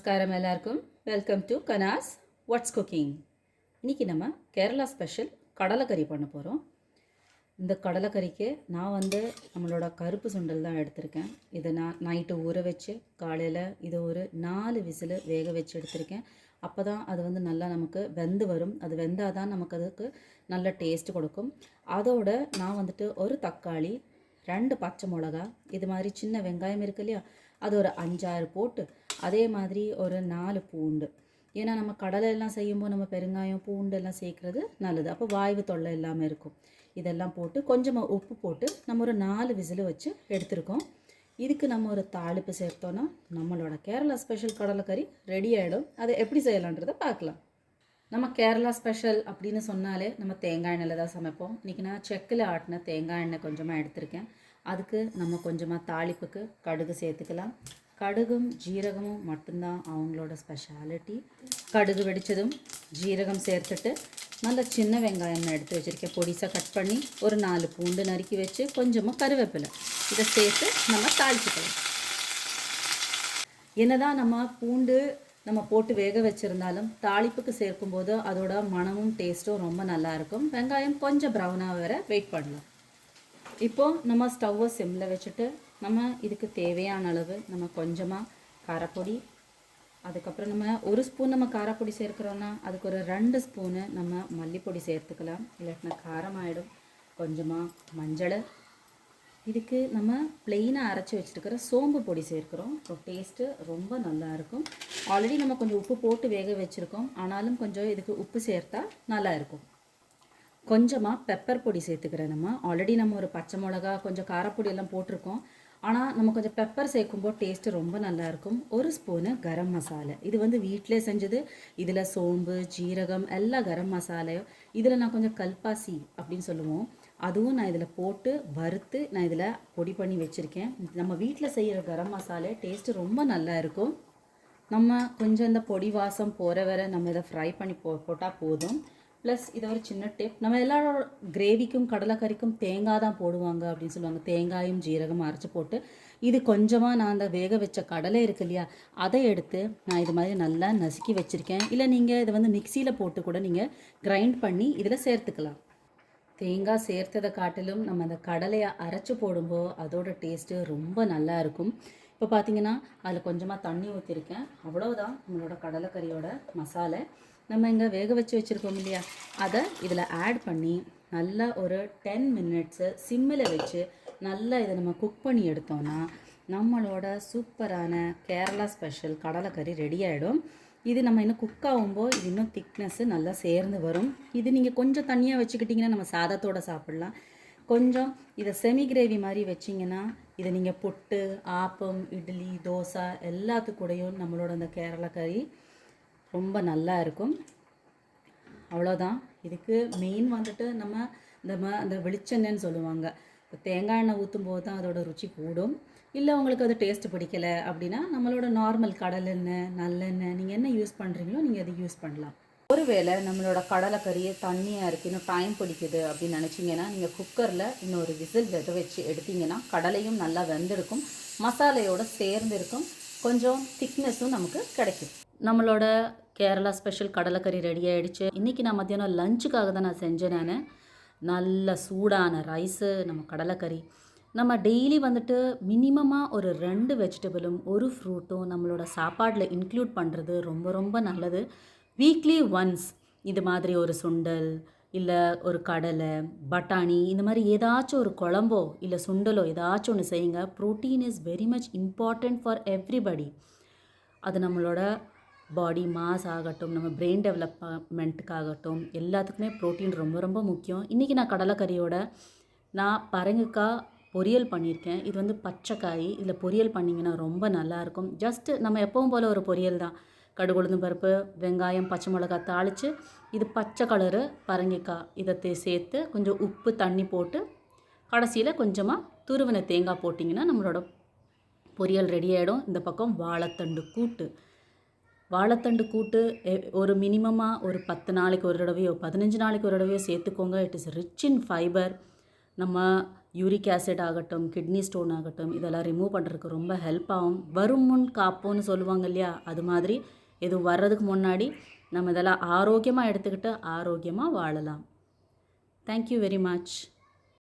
நமஸ்காரம் எல்லாருக்கும். Welcome to Kana's what's cooking. இன்றைக்கி நம்ம கேரளா ஸ்பெஷல் கடலைக்கறி பண்ண போகிறோம். இந்த கடலைக்கறிக்கு நான் நம்மளோட கருப்பு சுண்டல் தான் எடுத்திருக்கேன். இதை நான் நைட்டு ஊற வச்சு காலையில் இதை ஒரு 4 விசில் வேக வச்சு எடுத்திருக்கேன். அப்போ தான் அது நல்லா நமக்கு வெந்து வரும். அது வெந்தால் தான் நமக்கு அதுக்கு நல்ல டேஸ்ட் கொடுக்கும். அதோட நான் ஒரு தக்காளி, 2 பச்சை மிளகா, இது மாதிரி சின்ன வெங்காயம் இருக்கு இல்லையா, அது ஒரு 5-6 போட்டு, அதே மாதிரி ஒரு 4 பூண்டு. ஏன்னா நம்ம கடலை எல்லாம் செய்யும்போது நம்ம பெருங்காயம் பூண்டு எல்லாம் சேர்க்குறது நல்லது. அப்போ வாய்வு தொல்லை இல்லாமல் இருக்கும். இதெல்லாம் போட்டு கொஞ்சமாக உப்பு போட்டு நம்ம ஒரு 4 விசில் வச்சு எடுத்துருக்கோம். இதுக்கு நம்ம ஒரு தாளிப்பு சேர்த்தோன்னா நம்மளோட கேரளா ஸ்பெஷல் கடலைக்கறி ரெடி ஆகிடும். அதை எப்படி செய்யலான்றதை பார்க்கலாம். நம்ம கேரளா ஸ்பெஷல் அப்படின்னு சொன்னாலே நம்ம தேங்காய் எண்ணெயில் தான் சமைப்போம். இன்றைக்கி நான் செக்கில் ஆட்டின தேங்காய் எண்ணெய் கொஞ்சமாக எடுத்திருக்கேன். அதுக்கு நம்ம கொஞ்சமாக தாளிப்புக்கு கடுகு சேர்த்துக்கலாம். கடுகும் ஜீரகமும் மட்டும்தான் அவங்களோட ஸ்பெஷாலிட்டி. கடுகு வெடித்ததும் ஜீரகம் சேர்த்துட்டு நல்ல சின்ன வெங்காயம் எடுத்து வச்சுருக்கேன், பொடிசாக கட் பண்ணி. ஒரு 4 பூண்டு நறுக்கி வச்சு கொஞ்சமாக கருவேப்பிலை இதை சேர்த்து நம்ம தாளிச்சுக்கலாம். என்னதான் நம்ம பூண்டு நம்ம போட்டு வேக வச்சுருந்தாலும் தாளிப்புக்கு சேர்க்கும்போது அதோட மனமும் டேஸ்ட்டும் ரொம்ப நல்லாயிருக்கும். வெங்காயம் கொஞ்சம் ப்ரௌனாக வர வெயிட் பண்ணலாம். இப்போது நம்ம ஸ்டவ்வை சிம்மில் வச்சுட்டு நம்ம இதுக்கு தேவையான அளவு நம்ம கொஞ்சமாக காரப்பொடி, அதுக்கப்புறம் நம்ம 1 ஸ்பூன் நம்ம காரப்பொடி சேர்க்குறோன்னா அதுக்கு ஒரு 2 ஸ்பூனு நம்ம மல்லிப்பொடி சேர்த்துக்கலாம், இல்லாட்டினா காரம் ஆகிடும். கொஞ்சமாக மஞ்சள், இதுக்கு நம்ம ப்ளெயினாக அரைச்சி வச்சுருக்கிற சோம்பு பொடி சேர்க்குறோம். டேஸ்ட்டு ரொம்ப நல்லாயிருக்கும். ஆல்ரெடி நம்ம கொஞ்சம் உப்பு போட்டு வேக வச்சுருக்கோம், ஆனாலும் கொஞ்சம் இதுக்கு உப்பு சேர்த்தா நல்லாயிருக்கும். கொஞ்சமாக பெப்பர் பொடி சேர்த்துக்கிறேன். நம்ம ஆல்ரெடி நம்ம ஒரு பச்சை மிளகா கொஞ்சம் காரப்பொடி எல்லாம் போட்டிருக்கோம், ஆனால் நம்ம கொஞ்சம் பெப்பர் சேர்க்கும்போது டேஸ்ட்டு ரொம்ப நல்லாயிருக்கும். 1 ஸ்பூனு கரம் மசாலா, இது வீட்டிலே செஞ்சது. இதில் சோம்பு ஜீரகம் எல்லா கரம் மசாலையும், இதில் நான் கொஞ்சம் கல்பாசி அப்படின்னு சொல்லுவோம், அதுவும் நான் இதில் போட்டு வறுத்து நான் இதில் பொடி பண்ணி வச்சுருக்கேன். நம்ம வீட்டில் செய்கிற கரம் மசாலா டேஸ்ட்டு ரொம்ப நல்லா இருக்கும். நம்ம கொஞ்சம் இந்த பொடி வாசம் போகிற வரை நம்ம இதை ஃப்ரை பண்ணி போட்டால் போதும். ப்ளஸ் இதை ஒரு சின்ன டிப், நம்ம எல்லாரோட கிரேவிக்கும் கடலைக்கறிக்கும் தேங்காய் தான் போடுவாங்க அப்படின்னு சொல்லுவாங்க. தேங்காயும் ஜீரகம் அரைச்சி போட்டு, இது கொஞ்சமாக நான் அந்த வேக வச்ச கடலை இருக்கு இல்லையா, அதை எடுத்து நான் இது மாதிரி நல்லா நசுக்கி வச்சுருக்கேன். இல்லை நீங்கள் இதை மிக்சியில் போட்டு கூட நீங்கள் கிரைண்ட் பண்ணி இதில் சேர்த்துக்கலாம். தேங்காய் சேர்த்ததை காட்டிலும் நம்ம அந்த கடலையை அரைச்சி போடும்போது அதோட டேஸ்ட்டு ரொம்ப நல்லா இருக்கும். இப்போ பார்த்தீங்கன்னா அதில் கொஞ்சமாக தண்ணி ஊற்றிருக்கேன். அவ்வளோதான் நம்மளோட கடலைக்கறியோட மசாலா. நம்ம இங்கே வேக வச்சு வச்சுருக்கோம் இல்லையா, அதை இதில் ஆட் பண்ணி நல்லா ஒரு 10 மினிட்ஸு சிம்மில் வச்சு நல்லா இதை நம்ம குக் பண்ணி எடுத்தோன்னா நம்மளோட சூப்பரான கேரளா ஸ்பெஷல் கடலைக்கறி ரெடி ஆகிடும். இது நம்ம இன்னும் குக் ஆகும்போது இது இன்னும் திக்னஸ்ஸு நல்லா சேர்ந்து வரும். இது நீங்கள் கொஞ்சம் தண்ணியாக வச்சுக்கிட்டிங்கன்னா நம்ம சாதத்தோடு சாப்பிட்லாம். கொஞ்சம் இதை செமி கிரேவி மாதிரி வச்சிங்கன்னா இதை நீங்கள் புட்டு, ஆப்பம், இட்லி, தோசை எல்லாத்துக்கூடையும் நம்மளோட அந்த கேரளா கறி ரொம்ப நல்லா இருக்கும். அவ்வளோதான். இதுக்கு மெயின் நம்ம அந்த வெளிச்செண்ணெய்ன்னு சொல்லுவாங்க. இப்போ தேங்காய் எண்ணெய் ஊற்றும் போது தான் அதோட ருச்சி கூடும். இல்லை உங்களுக்கு அது டேஸ்ட்டு பிடிக்கலை அப்படின்னா நம்மளோட நார்மல் கடலெண்ணெய், நல்லெண்ணெய் நீங்கள் என்ன யூஸ் பண்ணுறீங்களோ நீங்கள் அதை யூஸ் பண்ணலாம். ஒருவேளை நம்மளோட கடலைக்கறியை தண்ணியாக இருக்குது, இன்னும் டைம் பிடிக்குது அப்படின்னு நினச்சிங்கன்னா நீங்கள் குக்கரில் இன்னொரு விசில் வச்சு எடுத்திங்கன்னா கடலையும் நல்லா வெந்திருக்கும், மசாலையோடு சேர்ந்து இருக்கும், கொஞ்சம் திக்னஸும் நமக்கு கிடைக்கும். நம்மளோட கேரளா ஸ்பெஷல் கடலைக்கறி ரெடி ஆகிடுச்சு. இன்றைக்கி நான் மத்தியானம் லஞ்சுக்காக தான் நான் செஞ்சேன். நல்ல சூடான ரைஸு, நம்ம கடலைக்கறி. நம்ம டெய்லி மினிமமாக ஒரு 2 வெஜிடபிளும் 1 ஃப்ரூட்டும் நம்மளோட சாப்பாட்டில் இன்க்ளூட் பண்ணுறது ரொம்ப ரொம்ப நல்லது. வீக்லி ஒன்ஸ் இது மாதிரி ஒரு சுண்டல், இல்லை ஒரு கடலை, பட்டாணி, இந்த மாதிரி ஏதாச்சும் ஒரு குழம்போ இல்லை சுண்டலோ ஏதாச்சும் ஒன்று செய்யுங்க. Protein is very much important for everybody. அது நம்மளோட பாடி மாஸ் ஆகட்டும், நம்ம பிரெயின் டெவலப்மெண்ட்டுக்காகட்டும், எல்லாத்துக்குமே ப்ரோட்டீன் ரொம்ப ரொம்ப முக்கியம். இன்றைக்கி நான் கடலைக்கறியோட நான் பரங்கிக்காய் பொரியல் பண்ணியிருக்கேன். இது பச்சைக்காய், இதில் பொரியல் பண்ணிங்கன்னா ரொம்ப நல்லாயிருக்கும். ஜஸ்ட்டு நம்ம எப்பவும் போல் ஒரு பொரியல் தான். கடுகு, உளுந்தம் பருப்பு, வெங்காயம், பச்சை மிளகாய் தாளித்து, இது பச்சை கலரு பரங்கிக்காய் இதை சேர்த்து கொஞ்சம் உப்பு தண்ணி போட்டு கடைசியில் கொஞ்சமாக துருவின தேங்காய் போட்டிங்கன்னா நம்மளோட பொரியல் ரெடி ஆகிடும். இந்த பக்கம் வாழைத்தண்டு கூட்டு ஒரு மினிமமாக ஒரு 10 நாளைக்கு ஒரு தடவையோ 15 நாளைக்கு ஒரு தடவையோ சேர்த்துக்கோங்க. It is rich in fibre. நம்ம யூரிக் ஆசிட் ஆகட்டும், கிட்னி ஸ்டோன் ஆகட்டும், இதெல்லாம் ரிமூவ் பண்ணுறதுக்கு ரொம்ப ஹெல்ப் ஆகும். வரும் முன் காப்போன்னு சொல்லுவாங்க இல்லையா, அது மாதிரி இது வர்றதுக்கு முன்னாடி நம்ம இதெல்லாம் ஆரோக்கியமாக எடுத்துக்கிட்டு ஆரோக்கியமாக வாழலாம். Thank you very much.